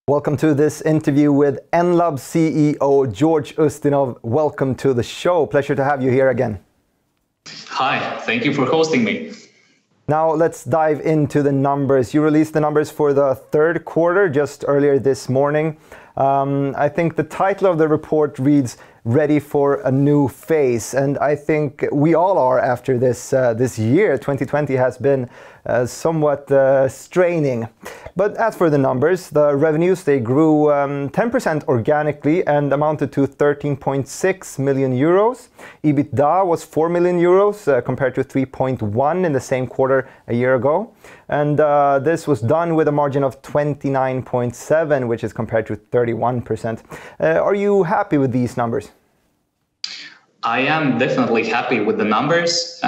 Welcome to this interview with Enlabs CEO George Ustinov. Welcome to the show. Pleasure to have you here again. Hi, thank you for hosting me. Now let's dive into the numbers. You released the numbers for the third quarter just earlier this morning. I think the title of the report reads "Ready for a New Phase," and I think we all are after this year. 2020 has been somewhat straining. But as for the numbers, the revenues, they grew 10% organically and amounted to 13.6 million euros. EBITDA was 4 million euros compared to 3.1 in the same quarter a year ago. And this was done with a margin of 29.7, which is compared to 31%. Are you happy with these numbers? I am definitely happy with the numbers.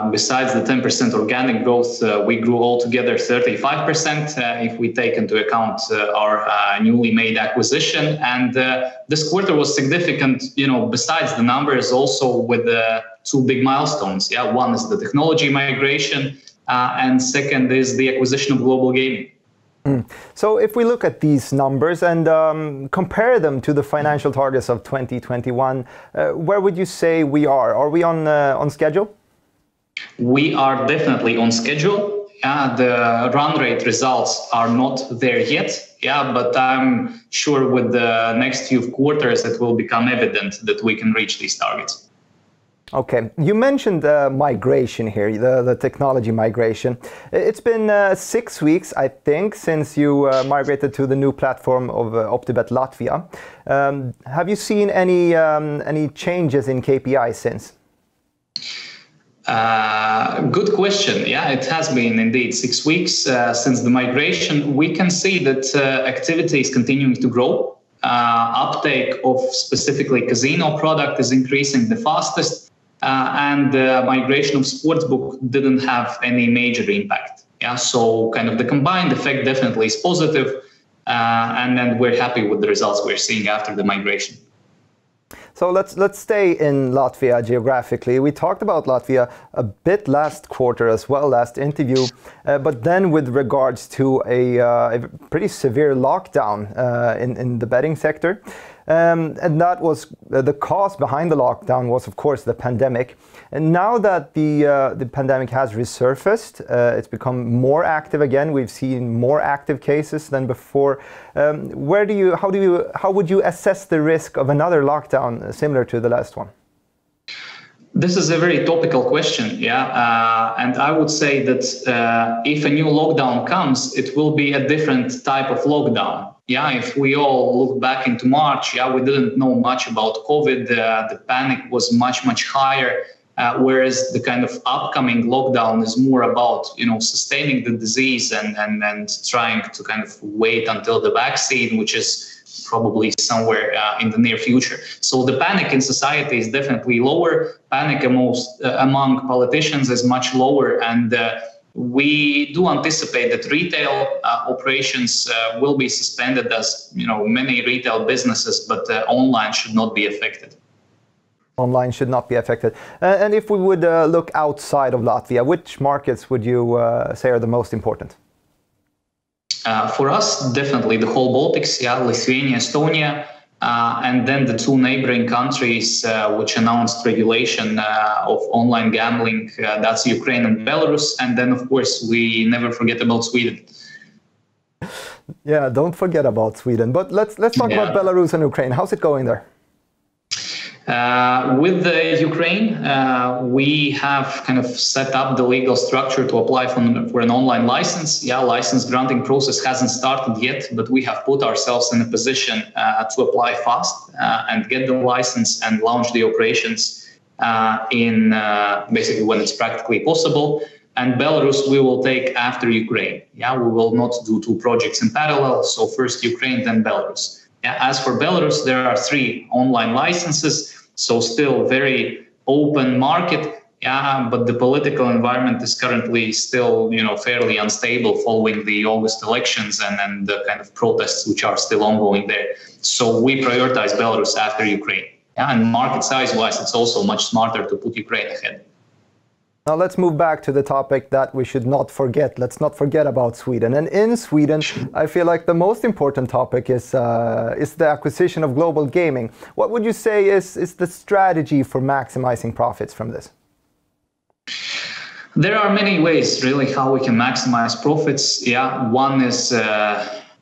Besides the 10% organic growth, we grew altogether 35% if we take into account our newly made acquisition. And this quarter was significant, besides the numbers, also with two big milestones. Yeah, one is the technology migration, and second is the acquisition of Global Gaming. So if we look at these numbers and compare them to the financial targets of 2021, where would you say we are? Are we on schedule? We are definitely on schedule. The run rate results are not there yet. But I'm sure with the next few quarters it will become evident that we can reach these targets. Okay, you mentioned migration here, the technology migration. It's been 6 weeks, I think, since you migrated to the new platform of Optibet Latvia. Have you seen any changes in KPIs since? Good question. Yeah, it has been indeed 6 weeks since the migration. We can see that activity is continuing to grow. Uptake of specifically casino product is increasing the fastest. And the migration of sportsbook didn't have any major impact. So kind of the combined effect definitely is positive, and then we're happy with the results we're seeing after the migration. So let's stay in Latvia geographically. We talked about Latvia a bit last quarter as well, last interview, but then with regards to a pretty severe lockdown in the betting sector. And that was the cause behind the lockdown was, of course, the pandemic. And now that the pandemic has resurfaced, it's become more active again. We've seen more active cases than before. How would you assess the risk of another lockdown similar to the last one? This is a very topical question, and I would say that if a new lockdown comes, it will be a different type of lockdown. If we all look back into March, we didn't know much about COVID. The panic was much higher, whereas the kind of upcoming lockdown is more about sustaining the disease and trying to kind of wait until the vaccine, which is probably somewhere in the near future. So the panic in society is definitely lower. Panic among politicians is much lower, and we do anticipate that retail operations will be suspended, as many retail businesses, but online should not be affected. Online should not be affected. And if we would look outside of Latvia, which markets would you say are the most important? For us, definitely the whole Baltics, Lithuania, Estonia, and then the two neighboring countries which announced regulation of online gambling, that's Ukraine and Belarus. And then, of course, we never forget about Sweden. Yeah, don't forget about Sweden. But let's talk about Belarus and Ukraine. How's it going there? With the Ukraine, we have kind of set up the legal structure to apply for an online license. License granting process hasn't started yet, but we have put ourselves in a position to apply fast and get the license and launch the operations in basically when it's practically possible. And Belarus we will take after Ukraine. We will not do two projects in parallel. So first Ukraine, then Belarus. As for Belarus, there are 3 online licenses, so still very open market. But the political environment is currently still, fairly unstable following the August elections and the kind of protests which are still ongoing there. So we prioritize Belarus after Ukraine. And market size-wise, it's also much smarter to put Ukraine ahead. Now let's move back to the topic that we should not forget. Let's not forget about Sweden. And in Sweden, I feel like the most important topic is the acquisition of Global Gaming. What would you say is the strategy for maximizing profits from this? There are many ways, really, how we can maximize profits. Yeah, one is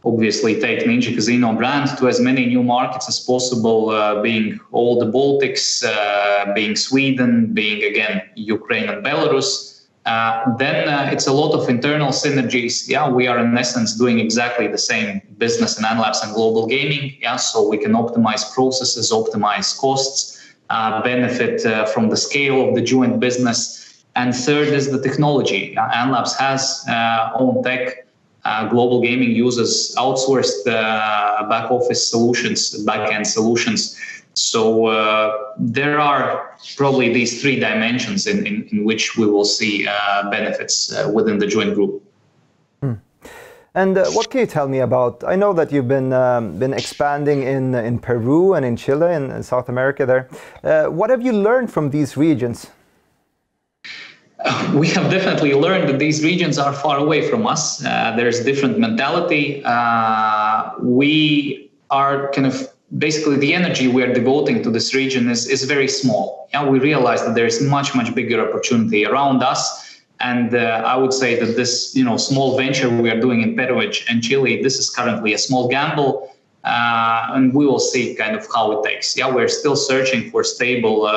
obviously take Ninja Casino brand to as many new markets as possible, being all the Baltics, being Sweden, being again Ukraine and Belarus. Then it's a lot of internal synergies. Yeah, we are in essence doing exactly the same business in Enlabs and Global Gaming. Yeah, so we can optimize processes, optimize costs, benefit from the scale of the joint business. And third is the technology. Enlabs has own tech. Global Gaming uses outsourced back office solutions, back end solutions. So there are probably these three dimensions in which we will see benefits within the joint group. And what can you tell me about? I know that you've been expanding in Peru and in Chile and in South America there. What have you learned from these regions? We have definitely learned that these regions are far away from us. There's different mentality. We are kind of basically the energy we are devoting to this region is very small. Yeah, we realize that there is much bigger opportunity around us. And I would say that this small venture we are doing in Peru and Chile, this is currently a small gamble. And we will see kind of how it takes. Yeah, we're still searching for stable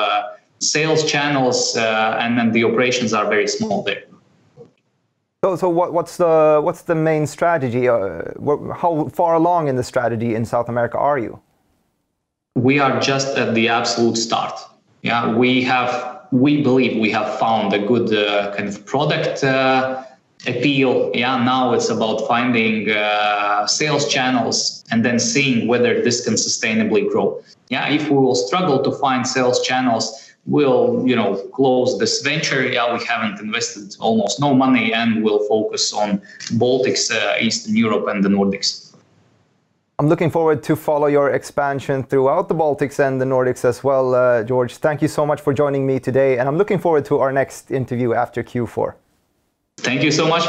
sales channels, and then the operations are very small there. So what's the main strategy? How far along in the strategy in South America are you? We are just at the absolute start. Yeah, we believe we have found a good kind of product appeal. Yeah, now it's about finding sales channels and then seeing whether this can sustainably grow. Yeah, if we will struggle to find sales channels, we'll close this venture. Yeah, we haven't invested almost no money, and we'll focus on Baltics, Eastern Europe, and the Nordics. I'm looking forward to follow your expansion throughout the Baltics and the Nordics as well, George. Thank you so much for joining me today, and I'm looking forward to our next interview after Q4. Thank you so much.